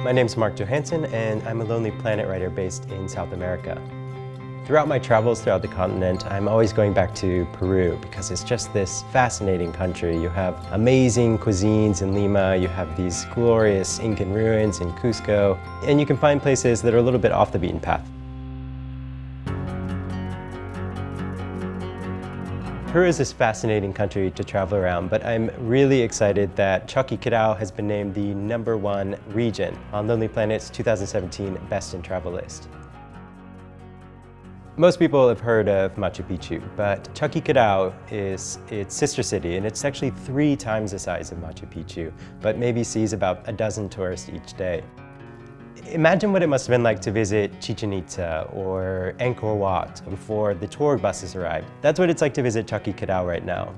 My name's Mark Johanson, and I'm a Lonely Planet writer based in South America. Throughout my travels throughout the continent, I'm always going back to Peru because it's just this fascinating country. You have amazing cuisines in Lima, you have these glorious Incan ruins in Cusco, and you can find places that are a little bit off the beaten path. Peru is this fascinating country to travel around, but I'm really excited that Choquequirao has been named the #1 region on Lonely Planet's 2017 Best in Travel list. Most people have heard of Machu Picchu, but Choquequirao is its sister city, and it's actually 3 times the size of Machu Picchu, but maybe sees about a dozen tourists each day. Imagine what it must have been like to visit Chichen Itza or Angkor Wat before the tour buses arrived. That's what it's like to visit Choquequirao right now.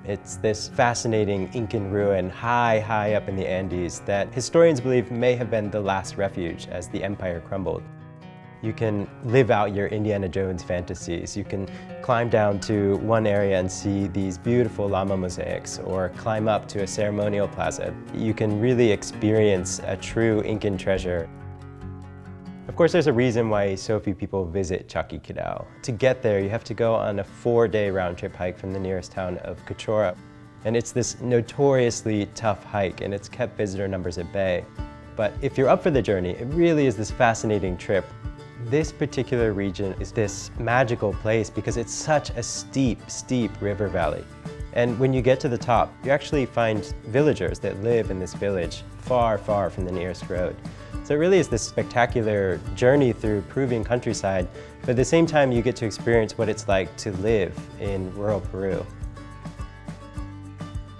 It's this fascinating Incan ruin high up in the Andes that historians believe may have been the last refuge as the empire crumbled. You can live out your Indiana Jones fantasies. You can climb down to one area and see these beautiful llama mosaics, or climb up to a ceremonial plaza. You can really experience a true Incan treasure. Of course, there's a reason why so few people visit Choquequirao. To get there, you have to go on a 4-day round-trip hike from the nearest town of Choquequirao. And it's this notoriously tough hike, and it's kept visitor numbers at bay. But if you're up for the journey, it really is this fascinating trip. This particular region is this magical place because it's such a steep river valley. And when you get to the top, you actually find villagers that live in this village far from the nearest road. So it really is this spectacular journey through Peruvian countryside, but at the same time you get to experience what it's like to live in rural Peru.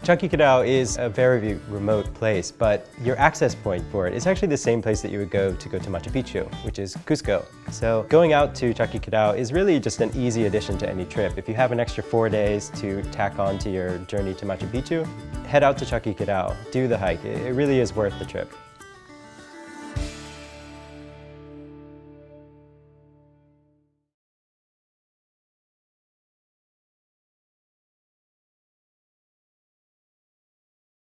Choquequirao is a very remote place, but your access point for it is actually the same place that you would go to Machu Picchu, which is Cusco. So going out to Choquequirao is really just an easy addition to any trip. If you have an extra 4 days to tack on to your journey to Machu Picchu, head out to Choquequirao, do the hike. It really is worth the trip.